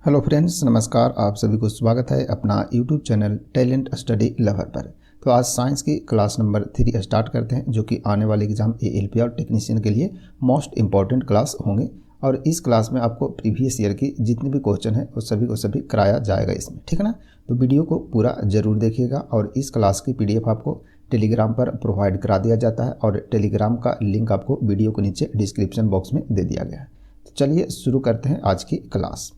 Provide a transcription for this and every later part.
Hello friends, नमस्कार। आप सभी को स्वागत है अपना YouTube channel talent study lover पर। तो आज साइंस की क्लास नंबर 3 स्टार्ट करते हैं, जो कि आने वाले एग्जाम एएलपी और टेक्नीशियन के लिए मोस्ट इंपॉर्टेंट क्लास होंगे। और इस क्लास में आपको प्रीवियस ईयर की जितने भी क्वेश्चन है वो सभी को सभी कराया जाएगा इसमें, ठीक है ना। तो वीडियो को पूरा ज़रूर देखिएगा। और इस क्लास की PDF आपको टेलीग्राम पर प्रोवाइड करा दिया जाता है और टेलीग्राम का लिंक आपको वीडियो के नीचे डिस्क्रिप्शन बॉक्स में दे दिया गया है। तो चलिए शुरू करते हैं आज की क्लास।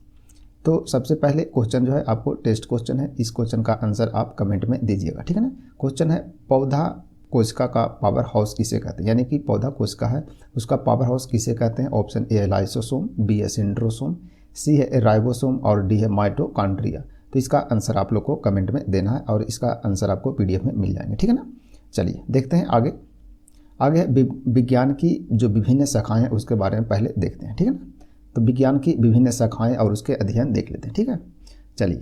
तो सबसे पहले क्वेश्चन जो है आपको टेस्ट क्वेश्चन है। इस क्वेश्चन का आंसर आप कमेंट में दीजिएगा, ठीक है ना। क्वेश्चन है पौधा कोशिका का पावर हाउस किसे कहते हैं, यानी कि पौधा कोशिका है उसका पावर हाउस किसे कहते हैं। ऑप्शन ए है लाइसोसोम, बी है सेंट्रोसोम, सी है राइबोसोम और डी है माइटोकॉन्ड्रिया। तो इसका आंसर आप लोग को कमेंट में देना है और इसका आंसर आपको PDF में मिल जाएंगे, ठीक है ना। चलिए देखते हैं आगे विज्ञान की जो विभिन्न शाखाएं हैं उसके बारे में पहले देखते हैं, ठीक है ना। तो विज्ञान की विभिन्न शाखाएं और उसके अध्ययन देख लेते हैं, ठीक है। चलिए,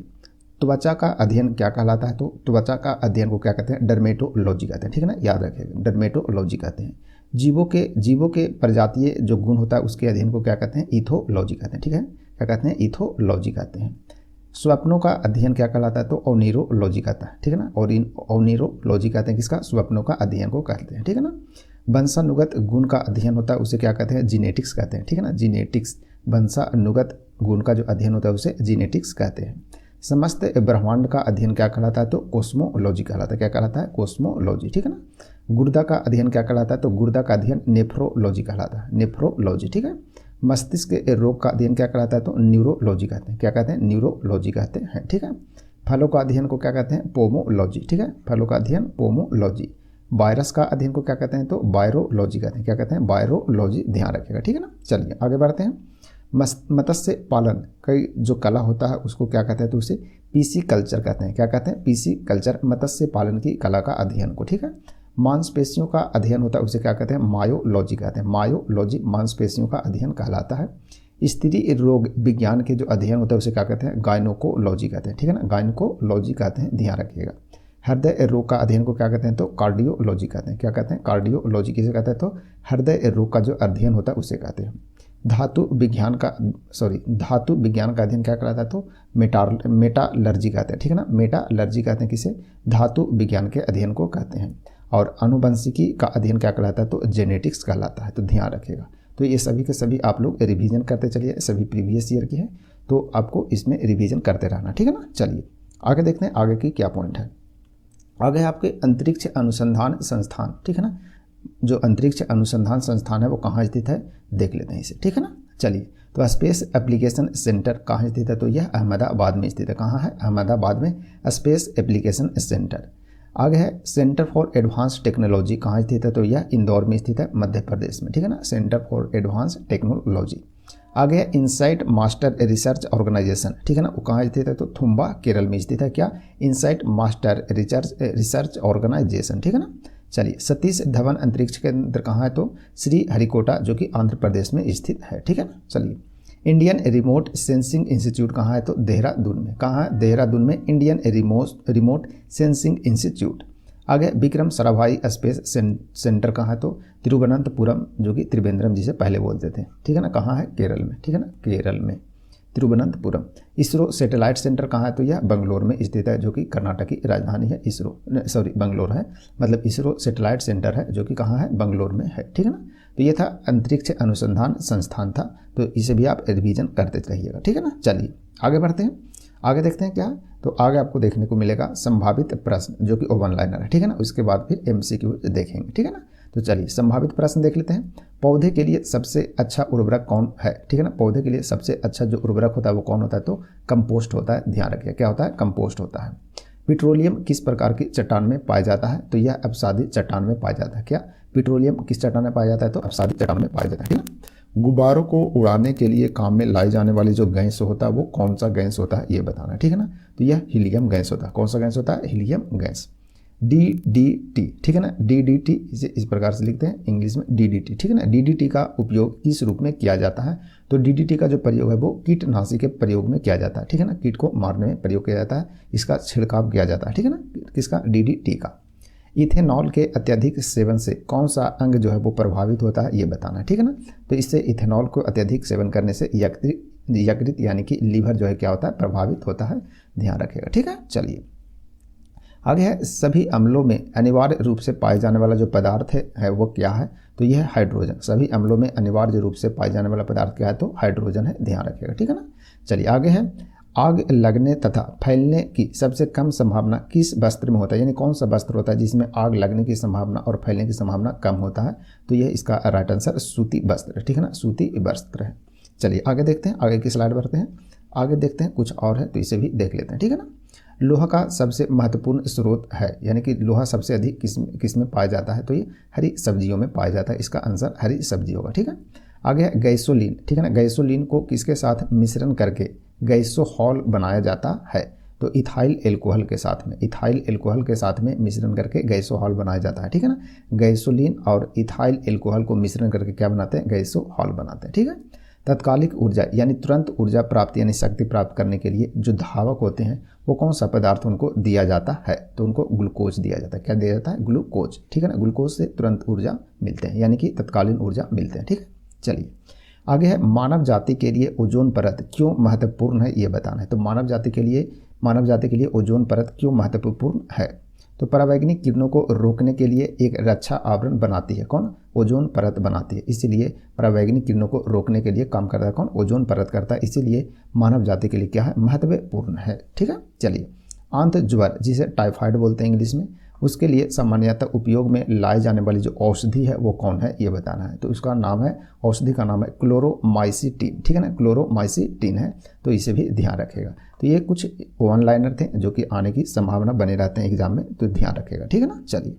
त्वचा का अध्ययन क्या कहलाता है। तो त्वचा का अध्ययन को क्या कहते हैं, डर्मेटोलॉजी कहते हैं, ठीक है ना। याद रखिएगा, डर्मेटोलॉजी कहते हैं। जीवों के प्रजातीय जो गुण होता है उसके अध्ययन को क्या कहते हैं, इथोलॉजी कहते हैं, ठीक है। क्या कहते हैं, इथोलॉजी कहते हैं। स्वप्नों का अध्ययन क्या कहलाता है, तो ओनिरोलॉजी कहता है, ठीक है ना। और ओनिरोलॉजी कहते हैं किसका, स्वप्नों का अध्ययन को कहते हैं, ठीक है ना। वंशानुगत गुण का अध्ययन होता है उसे क्या कहते हैं, जीनेटिक्स कहते हैं, ठीक है ना। जीनेटिक्स, वंशानुगत गुण का जो अध्ययन होता है उसे जीनेटिक्स कहते हैं। समस्त ब्रह्मांड का अध्ययन क्या कहलाता है, तो कोस्मोलॉजी कहलाता है। क्या कहलाता है, कोस्मोलॉजी, ठीक है ना। गुर्दा का अध्ययन क्या कहलाता है, तो गुर्दा का अध्ययन नेफ्रोलॉजी कहलाता है, नेफ्रोलॉजी, ठीक है। मस्तिष्क के रोग का अध्ययन क्या कहलाता है, तो न्यूरोलॉजी कहते हैं। क्या कहते हैं, न्यूरोलॉजी कहते हैं, ठीक है। फलों का अध्ययन को क्या कहते हैं, पोमोलॉजी, ठीक है। फलों का अध्ययन पोमोलॉजी। वायरस का अध्ययन को क्या कहते हैं, तो वायरोलॉजी कहते हैं। क्या कहते हैं, वायरोलॉजी, ध्यान रखिएगा, ठीक है ना। चलिए आगे बढ़ते हैं। मत्स्य पालन कई जो कला होता है उसको क्या कहते हैं, तो उसे पीसी कल्चर कहते हैं। क्या कहते हैं, पीसी कल्चर, मत्स्य पालन की कला का अध्ययन को, ठीक है। मांसपेशियों का अध्ययन होता है उसे क्या कहते हैं, मायोलॉजी कहते हैं। मायोलॉजी मांसपेशियों का अध्ययन कहलाता है। स्त्री रोग विज्ञान के जो अध्ययन होता है उसे क्या कहते हैं, गायनोकोलॉजी कहते हैं, ठीक है ना। गायनोकोलॉजी कहते हैं, ध्यान रखिएगा। हृदय रोग का अध्ययन को क्या कहते हैं, तो कार्डियोलॉजी कहते हैं। क्या कहते हैं, कार्डियोलॉजी किसे कहते हैं, तो हृदय रोग का जो अध्ययन होता है उसे कहते हैं। धातु विज्ञान का अध्ययन क्या कहलाता है, तो मेटालर्जी कहते हैं, ठीक है ना। मेटालर्जी कहते हैं किसे, धातु विज्ञान के अध्ययन को कहते हैं। और आनुवंशिकी का अध्ययन क्या कहलाता है, तो जेनेटिक्स कहलाता है। तो ध्यान रखिएगा। तो ये सभी के सभी आप लोग रिवीजन करते चलिए, सभी प्रीवियस ईयर की है तो आपको इसमें रिवीजन करते रहना, ठीक है ना। चलिए आगे देखते हैं आगे की क्या पॉइंट है। आगे आपके अंतरिक्ष अनुसंधान संस्थान, ठीक है ना। जो अंतरिक्ष अनुसंधान संस्थान है वो कहाँ स्थित है, देख लेते हैं इसे, ठीक है ना। चलिए, तो स्पेस एप्लीकेशन सेंटर कहाँ स्थित है, तो यह अहमदाबाद में स्थित है। कहाँ है, अहमदाबाद में स्पेस एप्लीकेशन सेंटर। आगे है सेंटर फॉर एडवांस टेक्नोलॉजी कहाँ स्थित है, तो यह इंदौर में स्थित है, मध्य प्रदेश में, ठीक है ना। Centre for advance technology. आगे है इनसाइट मास्टर रिसर्च ऑर्गेनाइजेशन, ठीक है ना। वो कहाँ स्थित है, तो थुम्बा केरल में स्थित है। क्या, इनसाइट मास्टर रिसर्च ऑर्गेनाइजेशन, ठीक है ना। चलिए, सतीश धवन अंतरिक्ष केंद्र कहाँ है, तो श्री हरिकोटा जो कि आंध्र प्रदेश में स्थित है, ठीक है ना। चलिए, इंडियन रिमोट सेंसिंग इंस्टीट्यूट कहाँ है, तो देहरादून में। कहाँ है, देहरादून में इंडियन रिमोट सेंसिंग इंस्टीट्यूट। आगे विक्रम साराभाई स्पेस सेंटर कहाँ है, तो तिरुवनंतपुरम जो कि त्रिवेंद्रम जिसे पहले बोलते थे, ठीक है ना। कहाँ है, केरल में, ठीक है ना, केरल में तिरुवनंतपुरम। इसरो सैटेलाइट सेंटर कहाँ है, तो यह बंगलोर में स्थित है जो कि कर्नाटक की राजधानी है। बंगलोर है, मतलब इसरो सैटेलाइट सेंटर है जो कि कहाँ है, बंगलोर में है, ठीक है ना। तो ये था अंतरिक्ष अनुसंधान संस्थान था, तो इसे भी आप रिवीजन करते रहिएगा, ठीक है ना। चलिए आगे बढ़ते हैं, आगे देखते हैं क्या। तो आगे आपको देखने को मिलेगा संभावित प्रश्न जो कि 1 लाइनर है, ठीक है ना। उसके बाद फिर MCQ देखेंगे, ठीक है ना। तो चलिए संभावित प्रश्न देख लेते हैं। पौधे के लिए सबसे अच्छा उर्वरक कौन है, ठीक है ना। पौधे के लिए सबसे अच्छा जो उर्वरक होता है वो कौन होता है, तो कंपोस्ट होता है। ध्यान रखिए, क्या होता है, कंपोस्ट होता है। पेट्रोलियम किस प्रकार की चट्टान में पाया जाता है, तो यह अपसादी चट्टान में पाया जाता है। क्या, पेट्रोलियम किस चट्टान में पाया जाता है, तो अपसादी चट्टान में पाया जाता है, ठीक है। गुब्बारों को उड़ाने के लिए काम में लाई जाने वाली जो गैस होता है वो कौन सा गैस होता है, ये बताना है, ठीक है ना। तो यह हीलियम गैस होता है। कौन सा गैस होता है, हीलियम गैस। DDT, ठीक है ना। DDT इसे इस प्रकार से लिखते हैं इंग्लिश में, DDT, ठीक है ना। DDT का उपयोग किस रूप में किया जाता है, तो DDT का जो प्रयोग है वो कीटनाशी के प्रयोग में किया जाता है, ठीक है ना। कीट को मारने में प्रयोग किया जाता है, इसका छिड़काव किया जाता है, ठीक है ना। किसका, DDT का। इथेनॉल के अत्यधिक सेवन से कौन सा अंग जो है वो प्रभावित होता है, ये बताना है, ठीक है ना। तो इससे इथेनॉल को अत्यधिक सेवन करने से यकृत यानी कि लीवर जो है क्या होता है, प्रभावित होता है, ध्यान रखिएगा। ठीक है, चलिए आगे है, सभी अम्लों में अनिवार्य रूप से पाए जाने वाला जो पदार्थ है वो क्या है, तो यह है हाइड्रोजन। सभी अम्लों में अनिवार्य रूप से पाए जाने वाला पदार्थ क्या है, तो हाइड्रोजन है, ध्यान रखिएगा। ठीक है ना, चलिए आगे है, आग लगने तथा फैलने की सबसे कम संभावना किस वस्त्र में होता है, यानी कौन सा वस्त्र होता है जिसमें आग लगने की संभावना और फैलने की संभावना कम होता है, तो यह इसका राइट आंसर सूती वस्त्र। ठीक है ना, सूती वस्त्र है। चलिए आगे देखते हैं, आगे की स्लाइड बढ़ते हैं, आगे देखते हैं कुछ और है तो इसे भी देख लेते हैं। ठीक है ना, लोहा का सबसे महत्वपूर्ण स्रोत है, यानी कि लोहा सबसे अधिक किस में पाया जाता है, तो ये हरी सब्जियों में पाया जाता है, इसका आंसर हरी सब्जी होगा। ठीक है, आगे है गैसोलीन। ठीक है ना, गैसोलीन को किसके साथ मिश्रण करके गैसोहॉल बनाया जाता है, तो इथाइल एल्कोहल के साथ में, इथाइल एल्कोहल के साथ में मिश्रण करके गैसोहॉल बनाया जाता है। ठीक है ना, गैसोलीन और इथाइल एल्कोहल को मिश्रण करके क्या बनाते हैं, गैसोहॉल बनाते हैं। ठीक है, तत्कालिक ऊर्जा यानी तुरंत ऊर्जा प्राप्ति यानी शक्ति प्राप्त करने के लिए जो धावक होते हैं वो कौन सा पदार्थ उनको दिया जाता है, तो उनको ग्लूकोज दिया जाता है। क्या दिया जाता है, ग्लूकोज। ठीक है ना, ग्लूकोज से तुरंत ऊर्जा मिलते हैं, यानी कि तत्कालीन ऊर्जा मिलते हैं। ठीक है, चलिए आगे है, मानव जाति के लिए ओजोन परत क्यों महत्वपूर्ण है, ये बताना है। तो मानव जाति के लिए ओजोन परत क्यों महत्वपूर्ण है, तो परावैंगनिक किरणों को रोकने के लिए एक रक्षा आवरण बनाती है, कौन, ओजोन परत बनाती है। इसीलिए परावैंगनिक किरणों को रोकने के लिए काम करता है कौन, ओजोन परत करता है, इसीलिए मानव जाति के लिए क्या है, महत्वपूर्ण है। ठीक है, चलिए आंत ज्वर जिसे टाइफाइड बोलते हैं इंग्लिश में, उसके लिए सामान्यतः उपयोग में लाई जाने वाली जो औषधि है वो कौन है, ये बताना है। तो उसका नाम है, औषधि का नाम है क्लोरोमाइसिटिन। ठीक है ना, क्लोरोमाइसिटिन है, तो इसे भी ध्यान रखेगा। तो ये कुछ वन लाइनर थे जो कि आने की संभावना बने रहते हैं एग्जाम में, तो ध्यान रखेगा। ठीक है ना, चलिए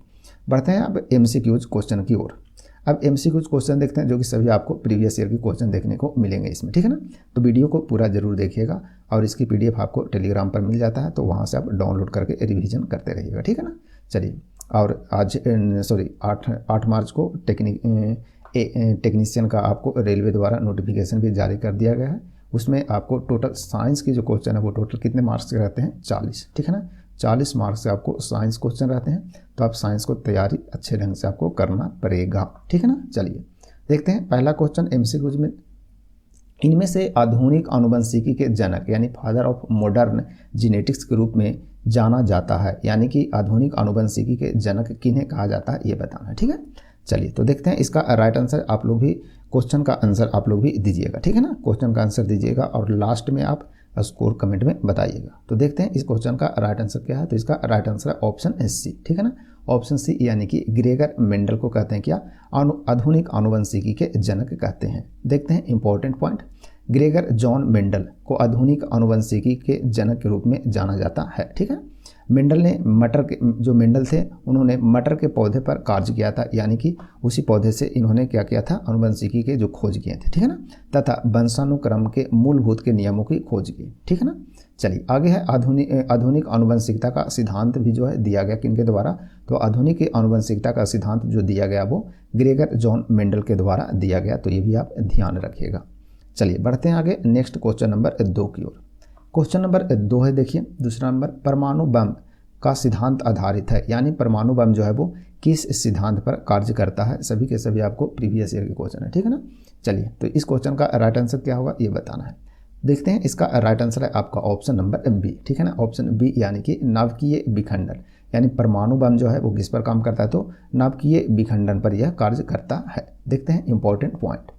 बढ़ते हैं अब MCQs क्वेश्चन की ओर। अब MCQs क्वेश्चन देखते हैं जो कि सभी आपको प्रीवियस ईयर के क्वेश्चन देखने को मिलेंगे इसमें। ठीक है ना, तो वीडियो को पूरा जरूर देखिएगा और इसकी PDF आपको टेलीग्राम पर मिल जाता है, तो वहाँ से आप डाउनलोड करके रिवीजन करते रहिएगा। ठीक है ना, चलिए और आज 8 मार्च को टेक्नीशियन का आपको रेलवे द्वारा नोटिफिकेशन भी जारी कर दिया गया है। उसमें आपको टोटल साइंस की जो क्वेश्चन है वो टोटल कितने मार्क्स के रहते हैं, 40। ठीक है ना, 40 मार्क्स से आपको साइंस क्वेश्चन रहते हैं, तो आप साइंस को तैयारी अच्छे ढंग से आपको करना पड़ेगा। ठीक है ना, चलिए देखते हैं पहला क्वेश्चन MCQs में, इनमें से आधुनिक आनुवंशिकी के जनक यानी फादर ऑफ मॉडर्न जीनेटिक्स के रूप में जाना जाता है, यानी कि आधुनिक आनुवंशिकी के जनक किन्हें कहा जाता है, ये बताना है। ठीक है, चलिए तो देखते हैं इसका राइट आंसर, आप लोग भी क्वेश्चन का आंसर आप लोग भी दीजिएगा। ठीक है ना, क्वेश्चन का आंसर दीजिएगा और लास्ट में आप स्कोर कमेंट में बताइएगा। तो देखते हैं इस क्वेश्चन का राइट आंसर क्या है, तो इसका राइट आंसर है ऑप्शन C। ठीक है ना, ऑप्शन C यानी कि ग्रेगर मेंडल को कहते हैं क्या, आधुनिक आनुवंशिकी के जनक कहते हैं। देखते हैं important point, Gregor John Mendel को आधुनिक आनुवंशिकी के जनक के रूप में जाना जाता है। ठीक है, मेंडल ने मेंडल थे उन्होंने मटर के पौधे पर कार्य किया था, यानी कि उसी पौधे से इन्होंने क्या किया था, आनुवंशिकी के जो खोज किए थे। ठीक है ना, तथा वंशानुक्रम के मूलभूत के नियमों की खोज की। ठीक है ना, चलिए आगे है आधुनिक आनुवंशिकता का सिद्धांत भी जो है दिया गया किनके द्वारा, तो आधुनिक आनुवंशिकता का सिद्धांत जो दिया गया वो ग्रेगर जॉन मेंडल के द्वारा दिया गया, तो ये भी आप ध्यान रखिएगा। चलिए बढ़ते हैं आगे नेक्स्ट क्वेश्चन नंबर 2 की ओर। क्वेश्चन नंबर 2 है, देखिए दूसरा नंबर, परमाणु बम का सिद्धांत आधारित है, यानी परमाणु बम जो है वो किस सिद्धांत पर कार्य करता है, सभी के सभी आपको प्रीवियस ईयर के क्वेश्चन है। ठीक है ना, चलिए तो इस क्वेश्चन का राइट आंसर क्या होगा ये बताना है। देखते हैं इसका राइट आंसर है आपका ऑप्शन नंबर B। ठीक है ना, ऑप्शन B यानी कि नाभिकीय विखंडन, यानी परमाणु बम जो है वो किस पर काम करता है, तो नाभिकीय विखंडन पर यह कार्य करता है। देखते हैं इंपॉर्टेंट पॉइंट,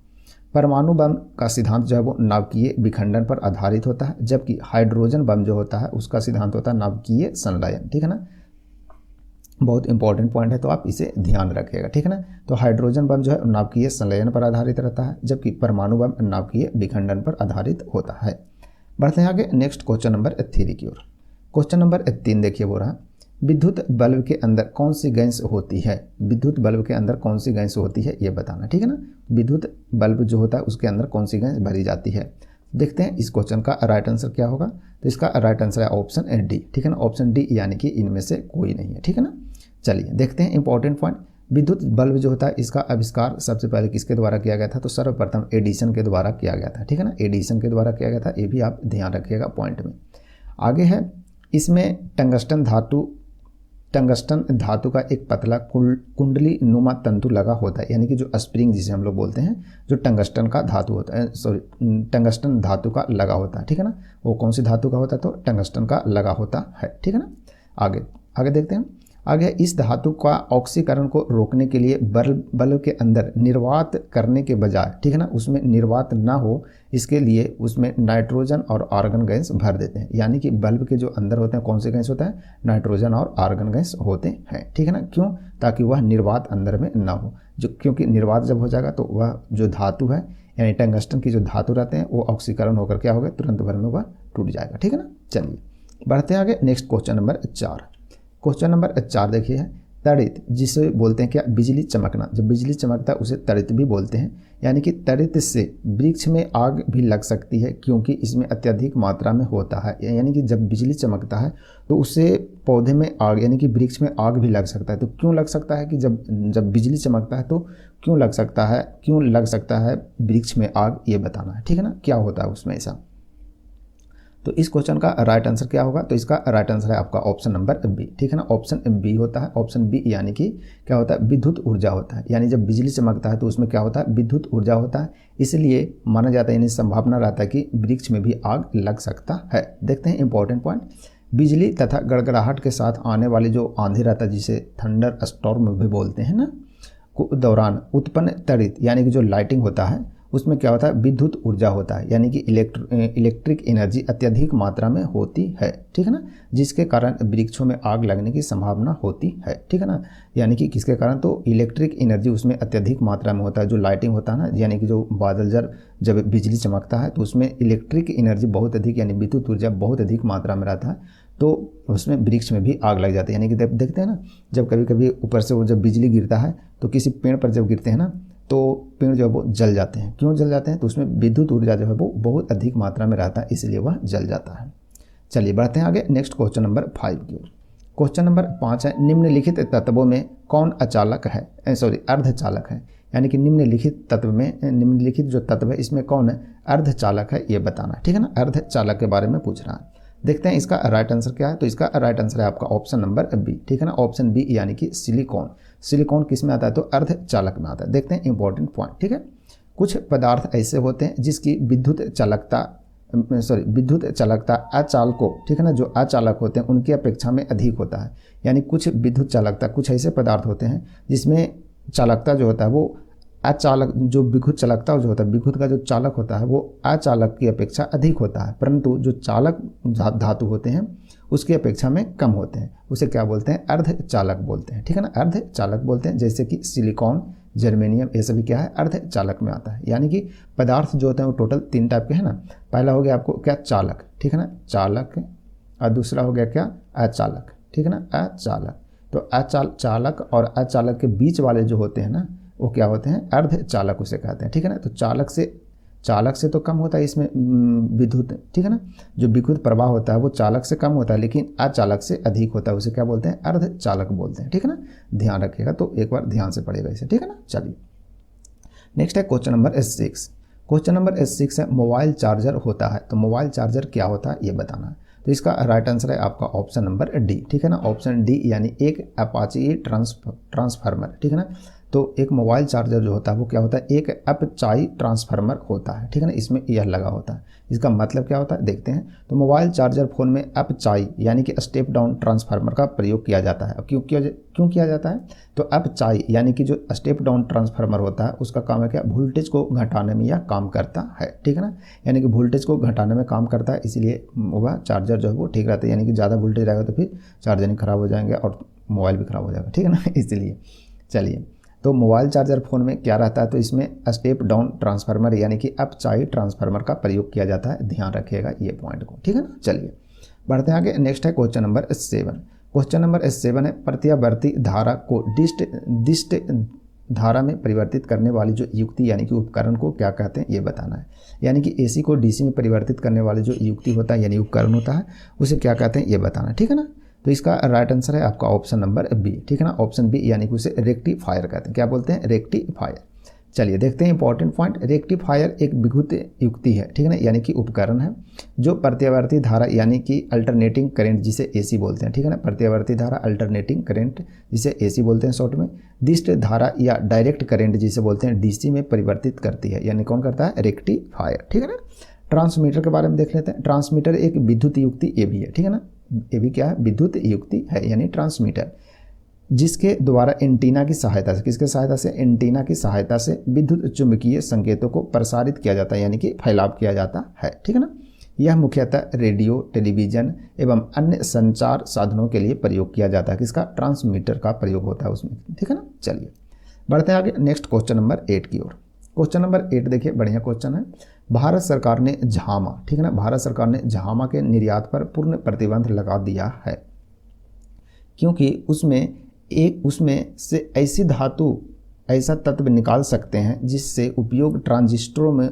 परमाणु बम का सिद्धांत जो है वो नाभिकीय विखंडन पर आधारित होता है, जबकि हाइड्रोजन बम जो होता है उसका सिद्धांत होता है नाभिकीय संलयन। ठीक है ना, बहुत इंपॉर्टेंट पॉइंट है, तो आप इसे ध्यान रखिएगा। ठीक है ना, तो हाइड्रोजन बम जो है नाभिकीय संलयन पर आधारित रहता है, जबकि परमाणु बम नाभिकीय विखंडन पर आधारित होता है। बढ़ते हैं आगे नेक्स्ट क्वेश्चन नंबर 3 की ओर। क्वेश्चन नंबर 3 देखिए वो रहा, विद्युत बल्ब के अंदर कौन सी गैस होती है, विद्युत बल्ब के अंदर कौन सी गैस होती है ये बताना। ठीक है ना, विद्युत बल्ब जो होता है उसके अंदर कौन सी गैस भरी जाती है। देखते हैं इस क्वेश्चन का राइट आंसर क्या होगा, तो इसका राइट आंसर है ऑप्शन D। ठीक है ना, ऑप्शन D यानी कि इनमें से कोई नहीं है। ठीक है ना, चलिए देखते हैं इंपॉर्टेंट पॉइंट, विद्युत बल्ब जो होता है इसका आविष्कार सबसे पहले किसके द्वारा किया गया था, तो सर्वप्रथम एडिसन के द्वारा किया गया था। ठीक है ना, एडिसन के द्वारा किया गया था, ये भी आप ध्यान रखिएगा पॉइंट में। आगे है, इसमें टंगस्टन धातु टंगस्टन धातु का एक पतला कुंडली नुमा तंतु लगा होता है, यानी कि जो स्प्रिंग जिसे हम लोग बोलते हैं, जो टंगस्टन का धातु होता है, सॉरी टंगस्टन धातु का लगा होता है, ठीक है ना। वो कौन सी धातु का होता है, तो टंगस्टन का लगा होता है, ठीक है ना। आगे आगे देखते हैं। आगे इस धातु का ऑक्सीकरण को रोकने के लिए बल्ब के अंदर निर्वात करने के बजाय, ठीक है ना, उसमें निर्वात ना हो इसके लिए उसमें नाइट्रोजन और आर्गन गैस भर देते हैं। यानी कि बल्ब के जो अंदर होते हैं कौन से गैस होता है, नाइट्रोजन और आर्गन गैस होते हैं, ठीक है ना। क्यों, ताकि वह निर्वात अंदर में ना हो, जो क्योंकि निर्वात जब हो जाएगा तो वह जो धातु है यानी टंगस्टन की जो धातु रहते हैं वो ऑक्सीकरण होकर क्या होगा, तुरंत भर में वह टूट जाएगा, ठीक है ना। चलिए बढ़ते हैं आगे। Next question number 4। Question number 4 देखिए है, तड़ित जिसे बोलते हैं क्या, बिजली चमकना। जब बिजली चमकता है उसे तड़ित भी बोलते हैं। यानी कि तड़ित से वृक्ष में आग भी लग सकती है क्योंकि इसमें अत्यधिक मात्रा में होता है। यानी कि जब बिजली चमकता है तो उससे पौधे में आग यानी कि वृक्ष में आग भी लग सकता है। तो क्यों लग सकता है कि जब बिजली चमकता है तो क्यों लग सकता है वृक्ष में आग, ये बताना है, ठीक है ना। क्या होता है उसमें ऐसा। तो इस क्वेश्चन का राइट आंसर क्या होगा, तो इसका राइट आंसर है आपका ऑप्शन नंबर बी, ठीक है ना। ऑप्शन बी होता है। ऑप्शन बी यानी कि क्या होता है, विद्युत ऊर्जा होता है। यानी जब बिजली चमकता है तो उसमें क्या होता है, विद्युत ऊर्जा होता है, इसलिए माना जाता है, यानी संभावना रहता है कि वृक्ष में भी आग लग सकता है। देखते हैं इंपॉर्टेंट पॉइंट। बिजली तथा गड़गड़ाहट के साथ आने वाली जो आंधी रहता है जिसे थंडर स्टॉर्म भी बोलते हैं ना, को दौरान उत्पन्न तड़ित यानी कि जो लाइटिंग होता है उसमें क्या होता है, विद्युत ऊर्जा होता है। यानी कि इलेक्ट्रिक एनर्जी अत्यधिक मात्रा में होती है, ठीक है ना, जिसके कारण वृक्षों में आग लगने की संभावना होती है, ठीक है ना। यानी कि किसके कारण, तो इलेक्ट्रिक एनर्जी उसमें अत्यधिक मात्रा में होता है। जो लाइटिंग होता है ना, यानी कि जो बादल जब बिजली चमकता है तो उसमें इलेक्ट्रिक एनर्जी बहुत अधिक यानी विद्युत ऊर्जा बहुत अधिक मात्रा में रहता है, तो उसमें वृक्ष में भी आग लग जाती है। यानी कि देखते हैं ना, जब कभी कभी ऊपर से वो जब बिजली गिरता है तो किसी पेड़ पर जब गिरते हैं ना तो पेड़ जो है वो जल जाते हैं। क्यों जल जाते हैं, तो उसमें विद्युत ऊर्जा जो है वो बहुत अधिक मात्रा में रहता है, इसलिए वह जल जाता है। चलिए बढ़ते हैं आगे। नेक्स्ट क्वेश्चन नंबर 5 की ओर। क्वेश्चन नंबर 5 है, निम्नलिखित तत्वों में कौन अचालक है, अर्धचालक है। यानी कि निम्नलिखित तत्व में, निम्नलिखित जो तत्व है इसमें कौन है, अर्धचालक है, ये बताना, ठीक है ना। अर्धचालक के बारे में पूछ रहा है। देखते हैं इसका राइट आंसर क्या है, तो इसका राइट आंसर है आपका ऑप्शन नंबर बी, ठीक है ना। ऑप्शन बी यानी कि सिलिकॉन। सिलिकॉन किस में आता है, तो अर्धचालक में आता है। देखते हैं इंपॉर्टेंट पॉइंट, ठीक है। कुछ पदार्थ ऐसे होते हैं जिसकी विद्युत चालकता अचालकों, ठीक है ना, जो अचालक होते हैं उनकी अपेक्षा में अधिक होता है। यानी कुछ विद्युत चालकता, कुछ ऐसे पदार्थ होते हैं जिसमें चालकता जो होता है वो अचालक, जो विद्युत चालकता जो होता है, विद्युत का जो चालक होता है वो अचालक की अपेक्षा अधिक होता है, परंतु जो चालक धातु होते हैं उसकी अपेक्षा में कम होते हैं। उसे क्या बोलते हैं, अर्धचालक बोलते हैं, ठीक है ना, अर्धचालक बोलते हैं। जैसे कि सिलिकॉन, जर्मेनियम, ये सभी क्या है, अर्धचालक में आता है। यानी कि पदार्थ जो होते हैं वो टोटल 3 टाइप के हैं ना। पहला हो गया आपको क्या, चालक, ठीक है ना, चालक, और दूसरा हो गया क्या, अचालक, ठीक है ना, अचालक। तो चालक और अचालक के बीच वाले जो होते हैं ना वो क्या होते हैं, अर्धचालक उसे कहते हैं, ठीक है ना। तो चालक से तो कम होता है इसमें विद्युत, ठीक है ना, जो विद्युत प्रवाह होता है वो चालक से कम होता है, लेकिन अचालक से अधिक होता है, उसे क्या बोलते हैं, अर्धचालक बोलते हैं, ठीक है ना। ध्यान रखिएगा, तो एक बार ध्यान से पढ़ेगा इसे, ठीक है ना। चलिए नेक्स्ट है क्वेश्चन नंबर 6। क्वेश्चन नंबर 6 है, मोबाइल चार्जर होता है। तो मोबाइल चार्जर क्या होता है ये बताना है। तो इसका राइट आंसर है आपका ऑप्शन नंबर डी, ठीक है ना। ऑप्शन डी यानी एक अपाची ट्रांसफार्मर, ठीक है ना। तो एक मोबाइल चार्जर जो होता है वो क्या होता है, एक अपचाई ट्रांसफार्मर होता है, ठीक है ना। इसमें यह लगा होता है, इसका मतलब क्या होता है देखते हैं। तो मोबाइल चार्जर फोन में अपचाई यानी कि स्टेप डाउन ट्रांसफार्मर का प्रयोग किया जाता है। क्यों किया जाता है, तो अपचाई यानी कि जो स्टेप डाउन ट्रांसफार्मर होता है उसका काम है क्या, वोल्टेज को घटाने में यह काम करता है, ठीक है ना। यानी कि वोल्टेज को घटाने में काम करता है, इसीलिए वह चार्जर जो है वो ठीक रहता है। यानी कि ज़्यादा वोल्टेज रहेगा तो फिर चार्जर खराब हो जाएंगे और मोबाइल भी खराब हो जाएगा, ठीक है ना, इसलिए। चलिए, तो मोबाइल चार्जर फ़ोन में क्या रहता है, तो इसमें स्टेप डाउन ट्रांसफार्मर यानी कि अपचाई ट्रांसफार्मर का प्रयोग किया जाता है। ध्यान रखिएगा ये पॉइंट को, ठीक है ना। चलिए बढ़ते हैं आगे। नेक्स्ट है क्वेश्चन नंबर 7। क्वेश्चन नंबर 7 है, प्रत्यावर्ती धारा को दिष्ट धारा में परिवर्तित करने वाली जो युक्ति यानी कि उपकरण को क्या कहते हैं ये बताना है। यानी कि AC को DC में परिवर्तित करने वाली जो युक्ति होता है यानी उपकरण होता है उसे क्या कहते हैं ये बताना है, ठीक है ना। तो इसका राइट आंसर है आपका ऑप्शन नंबर बी, ठीक है ना। ऑप्शन बी यानी कि उसे रेक्टिफायर कहते हैं। क्या बोलते हैं, रेक्टिफायर। चलिए देखते हैं इंपॉर्टेंट पॉइंट। रेक्टिफायर एक विद्युत युक्ति है, ठीक है ना, यानी कि उपकरण है जो प्रत्यावर्ती धारा यानी कि अल्टरनेटिंग करंट जिसे एसी बोलते हैं, ठीक है ना, प्रत्यावर्ती धारा अल्टरनेटिंग करंट जिसे एसी बोलते हैं शॉर्ट में, दिष्ट धारा या डायरेक्ट करंट जिसे बोलते हैं डीसी में परिवर्तित करती है, यानी कौन करता है, रेक्टिफायर, ठीक है ना। ट्रांसमीटर के बारे में देख लेते हैं। ट्रांसमीटर एक विद्युत युक्ति ये भी है, ठीक है ना, ये भी क्या है, विद्युत युक्ति है, यानी ट्रांसमीटर, जिसके द्वारा एंटीना की सहायता से, किसके सहायता से, एंटीना की सहायता से विद्युत चुंबकीय संकेतों को प्रसारित किया जाता है, यानी कि फैलाव किया जाता है, ठीक है ना। यह मुख्यतः रेडियो, टेलीविजन एवं अन्य संचार साधनों के लिए प्रयोग किया जाता है, किसका, ट्रांसमीटर का प्रयोग होता है उसमें, ठीक है ना। चलिए बढ़ते हैं आगे नेक्स्ट क्वेश्चन नंबर 8 की ओर। क्वेश्चन नंबर 8 देखिए, बढ़िया क्वेश्चन है। भारत सरकार ने झामा, ठीक है ना, भारत सरकार ने झामा के निर्यात पर पूर्ण प्रतिबंध लगा दिया है, क्योंकि उसमें से ऐसी धातु, ऐसा तत्व निकाल सकते हैं जिससे उपयोग ट्रांजिस्टरों में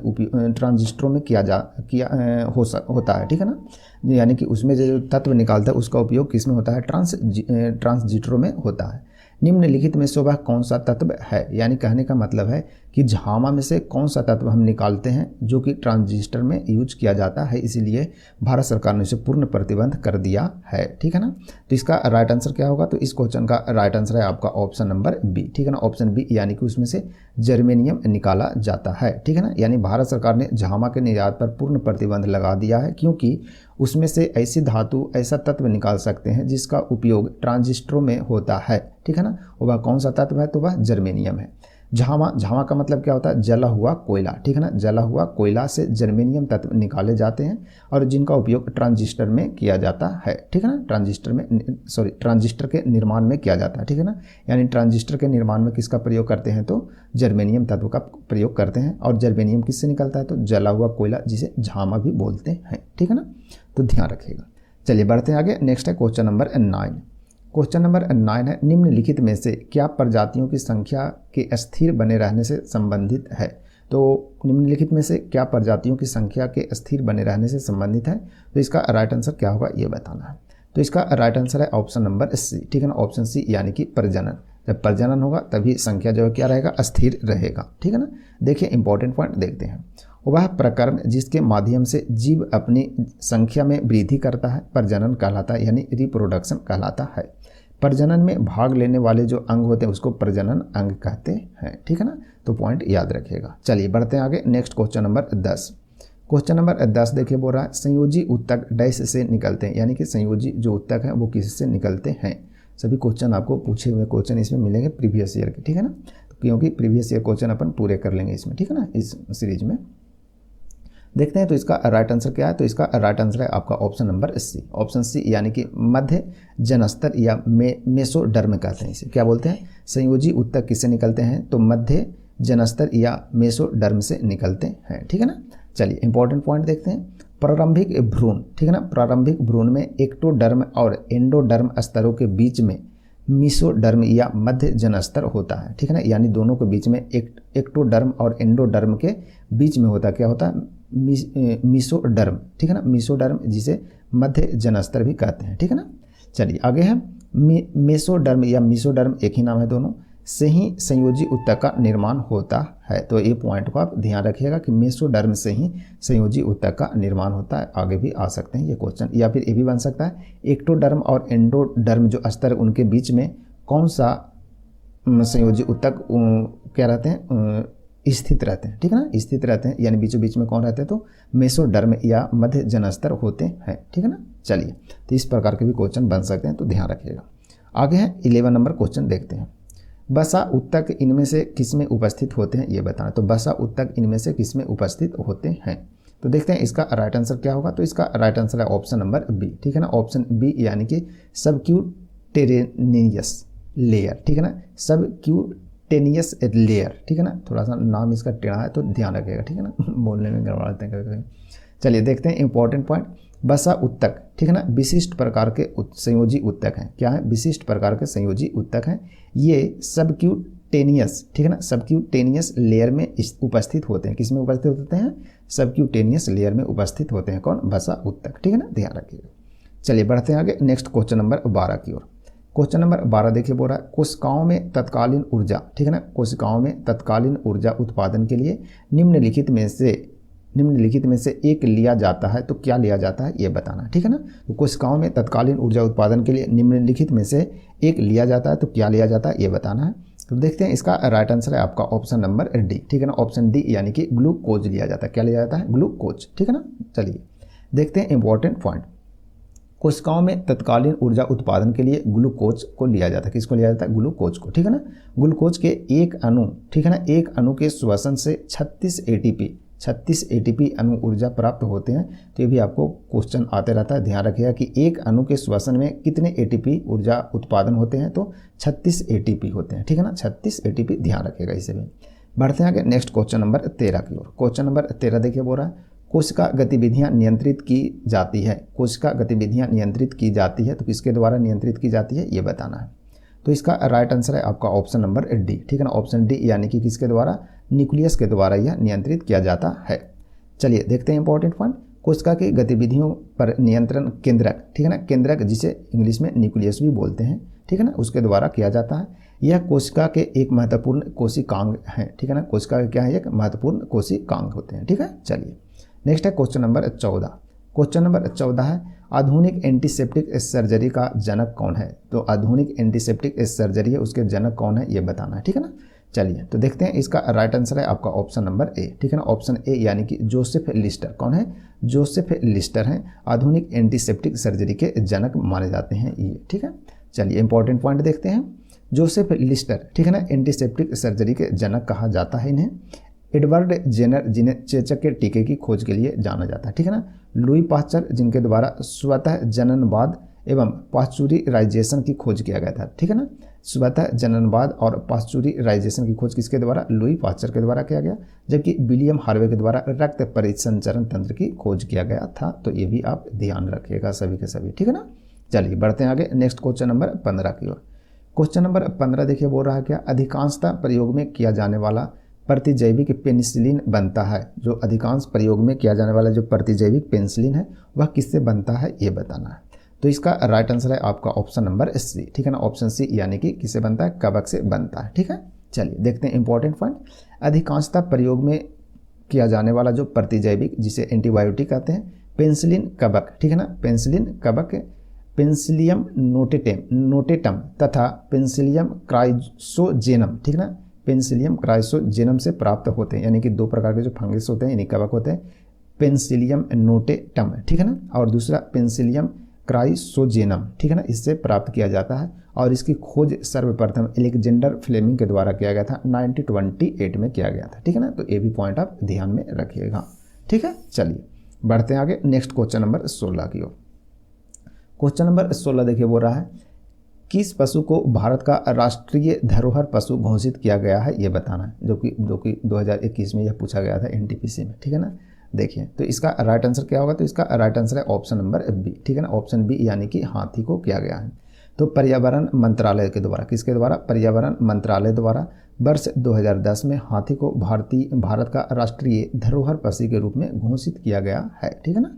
होता है, ठीक है ना, यानी कि उसमें जो तत्व निकालता है उसका उपयोग किस में होता है, ट्रांजिस्टरों में होता है। निम्नलिखित में से वह कौन सा तत्व है, यानी कहने का मतलब है कि झामा में से कौन सा तत्व हम निकालते हैं जो कि ट्रांजिस्टर में यूज किया जाता है, इसीलिए भारत सरकार ने इसे पूर्ण प्रतिबंध कर दिया है, ठीक है ना। तो इसका राइट आंसर क्या होगा, तो इस क्वेश्चन का राइट आंसर है आपका ऑप्शन नंबर बी, ठीक है ना, ऑप्शन बी, यानी कि उसमें से जर्मेनियम निकाला जाता है, ठीक है ना। यानी भारत सरकार ने झामा के निर्यात पर पूर्ण प्रतिबंध लगा दिया है, क्योंकि उसमें से ऐसी धातु, ऐसा तत्व निकाल सकते हैं जिसका उपयोग ट्रांजिस्टरों में होता है, ठीक है ना। वह कौन सा तत्व है, तो वह जर्मेनियम है। झामा का मतलब क्या होता है, जला हुआ कोयला, ठीक है ना, जला हुआ कोयला से जर्मेनियम तत्व निकाले जाते हैं और जिनका उपयोग ट्रांजिस्टर में किया जाता है, ठीक है ना, ट्रांजिस्टर के निर्माण में किया जाता है, ठीक है ना। यानी ट्रांजिस्टर के निर्माण में किसका प्रयोग करते हैं, तो जर्मेनियम तत्व का प्रयोग करते हैं। और जर्मेनियम किससे निकलता है, तो जला हुआ कोयला, जिसे झामा भी बोलते हैं, ठीक है ना, तो ध्यान रखिएगा। चलिए बढ़ते हैं आगे। नेक्स्ट है क्वेश्चन नंबर 9। क्वेश्चन नंबर 9 है, निम्नलिखित में से क्या प्रजातियों की संख्या के स्थिर बने रहने से संबंधित है। तो निम्नलिखित में से क्या प्रजातियों की संख्या के स्थिर बने रहने से संबंधित है, तो इसका राइट आंसर क्या होगा ये बताना है। तो इसका राइट आंसर है ऑप्शन नंबर सी, ठीक है ना, ऑप्शन सी, यानी कि प्रजनन। जब प्रजनन होगा तभी संख्या जो है क्या रहेगा, स्थिर रहेगा, ठीक है ना। देखिए इंपॉर्टेंट पॉइंट देखते हैं। वह प्रक्रम जिसके माध्यम से जीव अपनी संख्या में वृद्धि करता है प्रजनन कहलाता है, यानी रिप्रोडक्शन कहलाता है। प्रजनन में भाग लेने वाले जो अंग होते हैं उसको प्रजनन अंग कहते हैं, ठीक है ना, तो पॉइंट याद रखिएगा। चलिए बढ़ते हैं आगे। Next question number 10। Question number 10 देखिए, बोल रहा है संयोजी उत्तक डैश से निकलते हैं, यानी कि संयोजी जो उत्तक है वो किससे निकलते हैं। सभी क्वेश्चन आपको पूछे हुए क्वेश्चन इसमें मिलेंगे प्रीवियस ईयर के, ठीक है ना, क्योंकि प्रीवियस ईयर क्वेश्चन अपन पूरे कर लेंगे इसमें, ठीक है ना, इस सीरीज में। देखते हैं तो इसका राइट आंसर क्या है, तो इसका राइट आंसर है आपका option number C, option C, यानी कि मध्य जनस्तर या मेसोडर्म कहते हैं इसे, क्या बोलते हैं, संयोजी उत्तक किससे निकलते हैं, तो मध्य जनस्तर या मेसोडर्म से निकलते हैं, ठीक है ना। चलिए इंपॉर्टेंट पॉइंट देखते हैं। प्रारंभिक भ्रूण, ठीक है ना, प्रारंभिक भ्रूण में एक्टोडर्म और एंडोडर्म स्तरों के बीच में मीसोडर्म या मध्य जनस्तर होता है, ठीक है ना, यानी दोनों के बीच में एक्टोडर्म और एंडोडर्म के बीच में होता क्या होता है, मीसोडर्म, ठीक है ना, मीसोडर्म जिसे मध्य जनस्तर भी कहते हैं, ठीक है ना। चलिए आगे है मेसोडर्म या मीसोडर्म, एक ही नाम है दोनों, से ही संयोजी उत्तक का निर्माण होता है। तो ये पॉइंट को आप ध्यान रखिएगा कि मेसोडर्म से ही संयोजी उत्तक का निर्माण होता है। आगे भी आ सकते हैं ये क्वेश्चन, या फिर ये भी बन सकता है एक्टोडर्म और एंडोडर्म जो स्तर उनके बीच में कौन सा संयोजी उत्तक क्या रहते हैं, स्थित रहते हैं, ठीक है ना, स्थित रहते हैं, यानी बीचों बीच में कौन रहते हैं, तो मेसोडर्म या मध्य जनस्तर होते हैं, ठीक है ना। चलिए तो इस प्रकार के भी क्वेश्चन बन सकते हैं, तो ध्यान रखिएगा। आगे है 11 नंबर क्वेश्चन देखते हैं। बसा उत्तक इनमें से किसमें उपस्थित होते हैं ये बताना। तो बसा उत्तक इनमें से किसमें उपस्थित होते हैं, तो देखते हैं इसका राइट आंसर क्या होगा। तो इसका राइट आंसर है ऑप्शन नंबर बी, ठीक है ना, ऑप्शन बी, यानी कि सबक्यूटेनियस लेयर, ठीक है ना, सबक्यूटेनियस लेयर, ठीक है ना, थोड़ा सा नाम इसका टेढ़ा है तो ध्यान रखिएगा, ठीक है ना, बोलने में गड़बड़ आते हैं कभी। चलिए देखते हैं इंपॉर्टेंट पॉइंट। बसा उत्तक, ठीक है ना, विशिष्ट प्रकार के संयोजी उत्तक हैं। क्या है, विशिष्ट प्रकार के संयोजी उत्तक हैं। ये सबक्यूटेनियस, ठीक है ना, सबक्यूटेनियस लेयर में उपस्थित होते हैं। किसमें उपस्थित होते हैं, सबक्यूटेनियस लेयर में उपस्थित होते हैं। कौन, बसा उत्तक, ठीक है ना, ध्यान रखिएगा। चलिए बढ़ते हैं आगे नेक्स्ट क्वेश्चन नंबर 12 की ओर। क्वेश्चन नंबर 12 देखिए बोल रहा है कोशिकाओं में तत्कालीन ऊर्जा, ठीक है ना, कोशिकाओं में तत्कालीन ऊर्जा उत्पादन के लिए निम्नलिखित में से एक लिया जाता है तो क्या लिया जाता है ये बताना है, ठीक है ना। तो कोशिकाओं में तत्कालीन ऊर्जा उत्पादन के लिए निम्नलिखित में से एक लिया जाता है तो क्या लिया जाता है ये बताना है। तो देखते हैं इसका राइट आंसर है आपका ऑप्शन नंबर डी, ठीक है ना, ऑप्शन डी यानी कि ग्लूकोज लिया जाता है। क्या लिया जाता है? ग्लूकोज, ठीक है ना। चलिए देखते हैं इंपॉर्टेंट पॉइंट। कोशिकाओं में तत्कालीन ऊर्जा उत्पादन के लिए ग्लूकोज को लिया जाता है। किसको लिया जाता है? ग्लूकोज को, ठीक है ना। ग्लूकोज के एक अणु, ठीक है ना, एक अणु के श्वसन से 36 एटीपी अणु ऊर्जा प्राप्त होते हैं। तो ये भी आपको क्वेश्चन आते रहता है, ध्यान रखिएगा कि एक अणु के श्वसन में कितने एटीपी ऊर्जा उत्पादन होते हैं, तो 36 एटीपी होते हैं, ठीक है ना, 36 एटीपी, ध्यान रखिएगा इसे भी। बढ़ते हैं आगे नेक्स्ट क्वेश्चन नंबर 13 की ओर। क्वेश्चन नंबर 13 देखिए बोल रहा है कोशिका गतिविधियां नियंत्रित की जाती है। कोशिका गतिविधियां नियंत्रित की जाती है तो किसके द्वारा नियंत्रित की जाती है ये बताना है। तो इसका राइट आंसर है आपका ऑप्शन नंबर डी, ठीक है ना, ऑप्शन डी यानी कि किसके द्वारा? न्यूक्लियस के द्वारा यह नियंत्रित किया जाता है। चलिए देखते हैं इंपॉर्टेंट पॉइंट। कोशिका की गतिविधियों पर नियंत्रण केंद्रक, ठीक है ना, केंद्रक जिसे इंग्लिश में न्यूक्लियस भी बोलते हैं, ठीक है ना, उसके द्वारा किया जाता है। यह कोशिका के एक महत्वपूर्ण कोशिकांग है, ठीक है ना, कोशिका के क्या है? एक महत्वपूर्ण कोशिकांग होते हैं, ठीक है। चलिए नेक्स्ट है क्वेश्चन नंबर 14। क्वेश्चन नंबर 14 है आधुनिक एंटीसेप्टिक सर्जरी का जनक कौन है? तो आधुनिक एंटीसेप्टिक सर्जरी है उसके जनक कौन है ये बताना है, ठीक है ना। चलिए तो देखते हैं इसका राइट आंसर है आपका ऑप्शन नंबर ए, ठीक है ना, ऑप्शन ए यानी कि जोसेफ लिस्टर। कौन है? जोसेफ लिस्टर हैं आधुनिक एंटीसेप्टिक सर्जरी के जनक माने जाते हैं ये, ठीक है। चलिए इंपॉर्टेंट पॉइंट देखते हैं। जोसेफ लिस्टर, ठीक है ना, एंटीसेप्टिक सर्जरी के जनक कहा जाता है इन्हें। एडवर्ड जेनर जिन्हें चेचक के टीके की खोज के लिए जाना जाता है, ठीक है ना। लुई पास्चर जिनके द्वारा स्वतः जननवाद एवं पाश्चुराइजेशन की खोज किया गया था, ठीक है ना। स्वतः जननवाद और पाश्चुराइजेशन की खोज किसके द्वारा? लुई पास्चर के द्वारा किया गया। जबकि विलियम हार्वे के द्वारा रक्त परिसंचरण तंत्र की खोज किया गया था। तो ये भी आप ध्यान रखिएगा सभी के सभी, ठीक है ना। चलिए बढ़ते हैं आगे नेक्स्ट क्वेश्चन नंबर 15 की ओर। क्वेश्चन नंबर 15 देखिए बोल रहा है क्या अधिकांशतः प्रयोग में किया जाने वाला प्रतिजैविक पेनिसिलिन बनता है। जो अधिकांश प्रयोग में किया जाने वाला जो प्रतिजैविक पेनिसिलिन है वह किससे बनता है ये बताना है। तो इसका राइट आंसर है आपका ऑप्शन नंबर सी, ठीक है ना, ऑप्शन सी यानी कि किससे बनता है? कवक से बनता है, ठीक है। चलिए देखते हैं इंपॉर्टेंट पॉइंट। अधिकांशतः प्रयोग में किया जाने वाला जो प्रतिजैविक जिसे एंटीबायोटिक कहते हैं पेनिसिलिन कवक, ठीक है ना, पेनिसिलिन कवक पेनिसिलियम नोटेटम तथा पेनिसिलियम क्राइसोजेनम, ठीक है ना, पेनिसिलियम क्राइसोजेनम से प्राप्त होते हैं। यानी कि दो प्रकार के जो फंगस होते हैं यानी कवक होते हैं, पेनिसिलियम नोटेटम, ठीक है ना, और दूसरा पेनिसिलियम क्राइसोजेनम, ठीक है ना, इससे प्राप्त किया जाता है। और इसकी खोज सर्वप्रथम अलेक्जेंडर फ्लेमिंग के द्वारा किया गया था, 1928 में किया गया था, ठीक है ना। तो ये भी पॉइंट आप ध्यान में रखिएगा, ठीक है। चलिए बढ़ते हैं आगे नेक्स्ट क्वेश्चन नंबर 16 की ओर। क्वेश्चन नंबर 16 देखिए बोल रहा है किस पशु को भारत का राष्ट्रीय धरोहर पशु घोषित किया गया है ये बताना है, जो कि 2021 में यह पूछा गया था एनटीपीसी में, ठीक है ना। देखिए तो इसका राइट आंसर क्या होगा? तो इसका राइट आंसर है ऑप्शन नंबर बी, ठीक है ना, ऑप्शन बी यानी कि हाथी को किया गया है। तो पर्यावरण मंत्रालय के द्वारा, किसके द्वारा? पर्यावरण मंत्रालय द्वारा वर्ष 2010 में हाथी को भारत का राष्ट्रीय धरोहर पशु के रूप में घोषित किया गया है, ठीक है ना।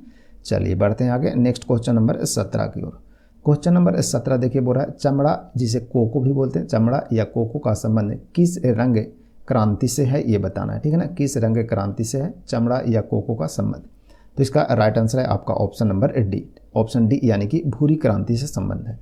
चलिए बढ़ते हैं आगे नेक्स्ट क्वेश्चन नंबर 17 की ओर। क्वेश्चन नंबर 17 देखिए बोल रहा है चमड़ा जिसे कोको भी बोलते हैं, चमड़ा या कोको का संबंध किस रंग क्रांति से है ये बताना है, ठीक है ना, किस रंग क्रांति से है चमड़ा या कोको का संबंध। तो इसका राइट आंसर है आपका option number D, option D यानी कि भूरी क्रांति से संबंध है।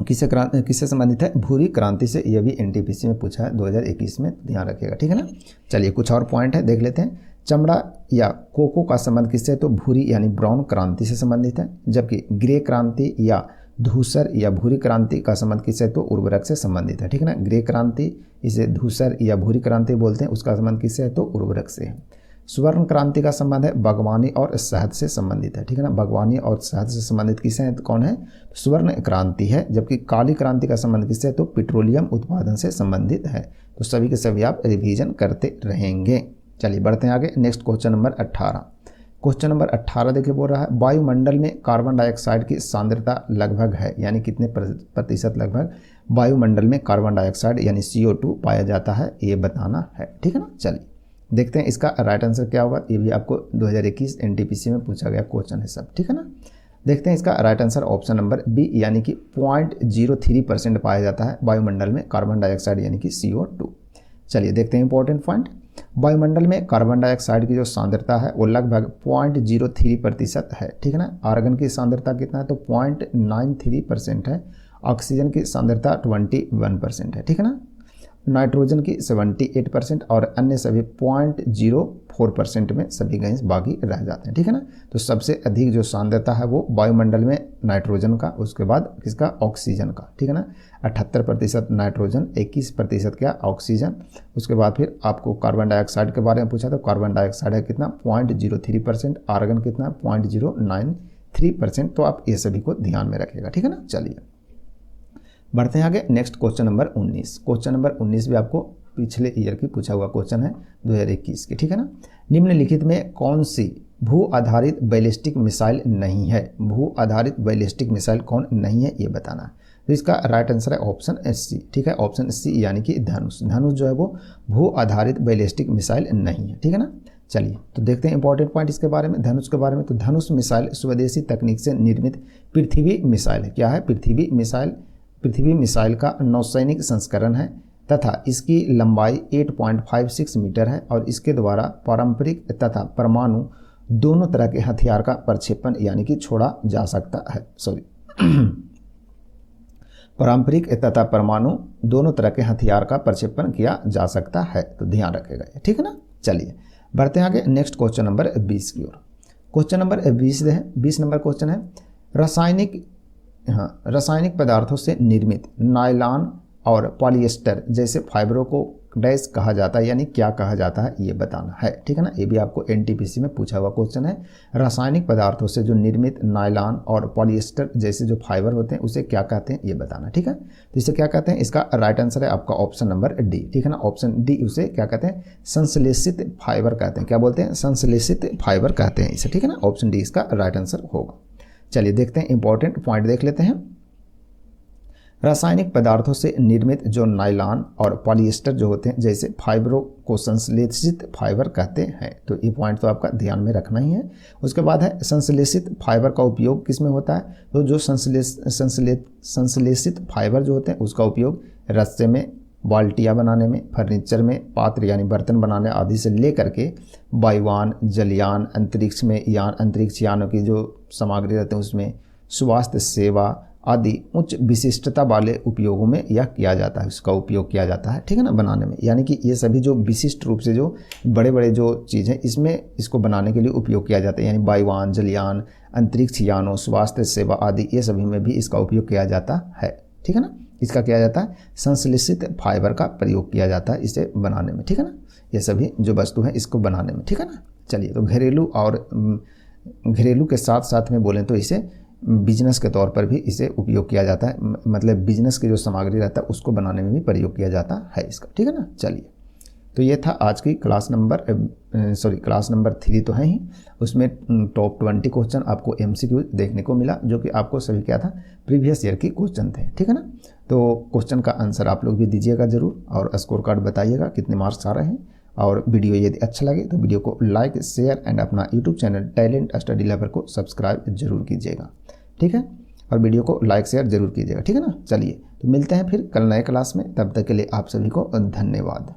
किससे संबंधित है? भूरी क्रांति से। यह भी एनटीपीसी में पूछा है 2021 में, ध्यान रखिएगा, ठीक है ना। चलिए कुछ और पॉइंट है देख लेते हैं। चमड़ा या कोको का संबंध किससे? तो भूरी यानी ब्राउन क्रांति से संबंधित है। जबकि ग्रे क्रांति या धूसर या भूरी क्रांति का संबंध किससे? तो उर्वरक से संबंधित है, ठीक है ना। ग्रे क्रांति इसे धूसर या भूरी क्रांति बोलते हैं, उसका संबंध किससे है? तो उर्वरक से है। स्वर्ण क्रांति का संबंध है बागवानी और शहद से संबंधित है, ठीक है ना। बागवानी और शहद से संबंधित किससे है? तो कौन है? स्वर्ण क्रांति है। जबकि काली क्रांति का संबंध किससे है? तो पेट्रोलियम उत्पादन से संबंधित है। तो सभी के सभी आप रिवीजन करते रहेंगे। चलिए बढ़ते हैं आगे next question number 18। Question number 18 देखिए बोल रहा है वायुमंडल में कार्बन डाइऑक्साइड की सांद्रता लगभग है, यानी कितने प्रतिशत लगभग वायुमंडल में कार्बन डाइऑक्साइड यानी CO2 पाया जाता है ये बताना है, ठीक है ना। चलिए देखते हैं इसका राइट आंसर क्या होगा। ये भी आपको 2021 एनटीपीसी में पूछा गया क्वेश्चन है सब, ठीक है ना। देखते हैं इसका right answer option number B यानी कि 0.03% पाया जाता है वायुमंडल में कार्बन डाइऑक्साइड यानी कि CO2। चलिए देखते हैं इंपॉर्टेंट पॉइंट। वायुमंडल में कार्बन डाइऑक्साइड की जो सांद्रता है वो लगभग 0.03% है, ठीक है ना। आर्गन की सांद्रता कितना है तो 0.93% है। ऑक्सीजन की सांद्रता 21% है, ठीक है ना। नाइट्रोजन की 78% और अन्य सभी 0.04% में सभी गैस बाकी रह जाते हैं, ठीक है ना। तो सबसे अधिक जो सांद्रता है वो वायुमंडल में नाइट्रोजन का, उसके बाद किसका, ऑक्सीजन का, ठीक है ना। 78% नाइट्रोजन, 21% क्या, ऑक्सीजन। उसके बाद फिर आपको कार्बन डाइऑक्साइड के बारे में पूछा तो कार्बन डाइऑक्साइड है कितना 0.03%, आर्गन कितना 0.093%। तो आप ये सभी को ध्यान में रखिएगा, ठीक है ना। चलिए बढ़ते हैं आगे। Next question number 19। Question number 19 भी आपको पिछले ईयर की पूछा हुआ क्वेश्चन है 2021 की, ठीक है ना। निम्नलिखित में कौन सी भू आधारित बैलिस्टिक मिसाइल नहीं है? भू आधारित बैलिस्टिक मिसाइल कौन नहीं है ये बताना है। तो इसका राइट आंसर है ऑप्शन सी, ठीक है। ऑप्शन सी यानी कि धनुष। धनुष जो है वो भू आधारित बैलिस्टिक मिसाइल नहीं है, ठीक है ना। चलिए तो देखते हैं इंपॉर्टेंट पॉइंट इसके बारे में, धनुष के बारे में। तो धनुष मिसाइल स्वदेशी तकनीक से निर्मित पृथ्वी मिसाइल है। क्या है? पृथ्वी मिसाइल। पृथ्वी मिसाइल का नौसैनिक संस्करण है तथा इसकी लंबाई 8.56 मीटर है और इसके द्वारा पारंपरिक तथा परमाणु दोनों तरह के हथियार का प्रक्षेपण यानी कि छोड़ा जा सकता है। पारंपरिक तथा परमाणु दोनों तरह के हथियार का प्रक्षेपण किया जा सकता है, तो ध्यान रखेगा ये, ठीक है ना। चलिए बढ़ते हैं आगे नेक्स्ट क्वेश्चन नंबर 20 की ओर। क्वेश्चन नंबर 20 नंबर क्वेश्चन है रासायनिक पदार्थों से निर्मित नायलॉन और पॉलिएस्टर जैसे फाइबरों को डैश कहा जाता है, यानी क्या कहा जाता है ये बताना है, ठीक है ना। ये भी आपको एनटीपीसी में पूछा हुआ क्वेश्चन है। रासायनिक पदार्थों से जो निर्मित नायलॉन और पॉलिएस्टर जैसे जो फाइबर होते हैं उसे क्या कहते हैं ये बताना, ठीक है। तो इसे क्या कहते हैं? इसका राइट आंसर है आपका ऑप्शन नंबर डी, ठीक है ना। ऑप्शन डी, उसे क्या कहते हैं? संश्लेषित फाइबर कहते हैं। क्या बोलते हैं? संश्लेषित फाइबर कहते हैं इसे, ठीक है ना। ऑप्शन डी इसका राइट आंसर होगा। चलिए देखते हैं इंपॉर्टेंट पॉइंट देख लेते हैं। रासायनिक पदार्थों से निर्मित जो नायलॉन और पॉलिएस्टर जो होते हैं जैसे फाइबरों को संश्लेषित फाइबर कहते हैं। तो ये पॉइंट तो आपका ध्यान में रखना ही है। उसके बाद है संश्लेषित फाइबर का उपयोग किस में होता है? तो जो संश्लेषित फाइबर जो होते हैं उसका उपयोग रस्से में, बाल्टियाँ बनाने में, फर्नीचर में, पात्र यानी बर्तन बनाने आदि से लेकर के वायुयान, जलयान, अंतरिक्ष में यान, अंतरिक्ष यानों की जो सामग्री रहते हैं उसमें, स्वास्थ्य सेवा आदि उच्च विशिष्टता वाले उपयोगों में यह किया जाता है, उसका उपयोग किया जाता है, ठीक है ना, बनाने में। यानी कि ये सभी जो विशिष्ट रूप से जो बड़े बड़े जो चीज़ें इसमें इसको बनाने के लिए उपयोग किया जाता है, यानी वायुयान, जलयान, अंतरिक्ष यानों, स्वास्थ्य सेवा आदि ये सभी में भी इसका उपयोग किया जाता है, ठीक है ना। इसका किया जाता है संश्लेषित फाइबर का प्रयोग किया जाता है इसे बनाने में, ठीक है ना। ये सभी जो वस्तु है इसको बनाने में, ठीक है ना। चलिए तो घरेलू के साथ साथ में बोलें तो इसे बिजनेस के तौर पर भी इसे उपयोग किया जाता है, मतलब बिजनेस की जो सामग्री रहता है उसको बनाने में भी प्रयोग किया जाता है इसका, ठीक है ना। चलिए तो ये था आज की क्लास नंबर 3 तो है ही, उसमें टॉप 20 क्वेश्चन आपको MCQ देखने को मिला जो कि आपको सभी क्या था, प्रीवियस ईयर की क्वेश्चन थे, ठीक है ना। तो क्वेश्चन का आंसर आप लोग भी दीजिएगा ज़रूर और स्कोर कार्ड बताइएगा कितने मार्क्स आ रहे हैं। और वीडियो यदि अच्छा लगे तो वीडियो को लाइक, शेयर एंड अपना YouTube channel talent study lover को सब्सक्राइब जरूर कीजिएगा, ठीक है। और वीडियो को लाइक शेयर जरूर कीजिएगा, ठीक है ना। चलिए तो मिलते हैं फिर कल नए क्लास में, तब तक के लिए आप सभी को धन्यवाद।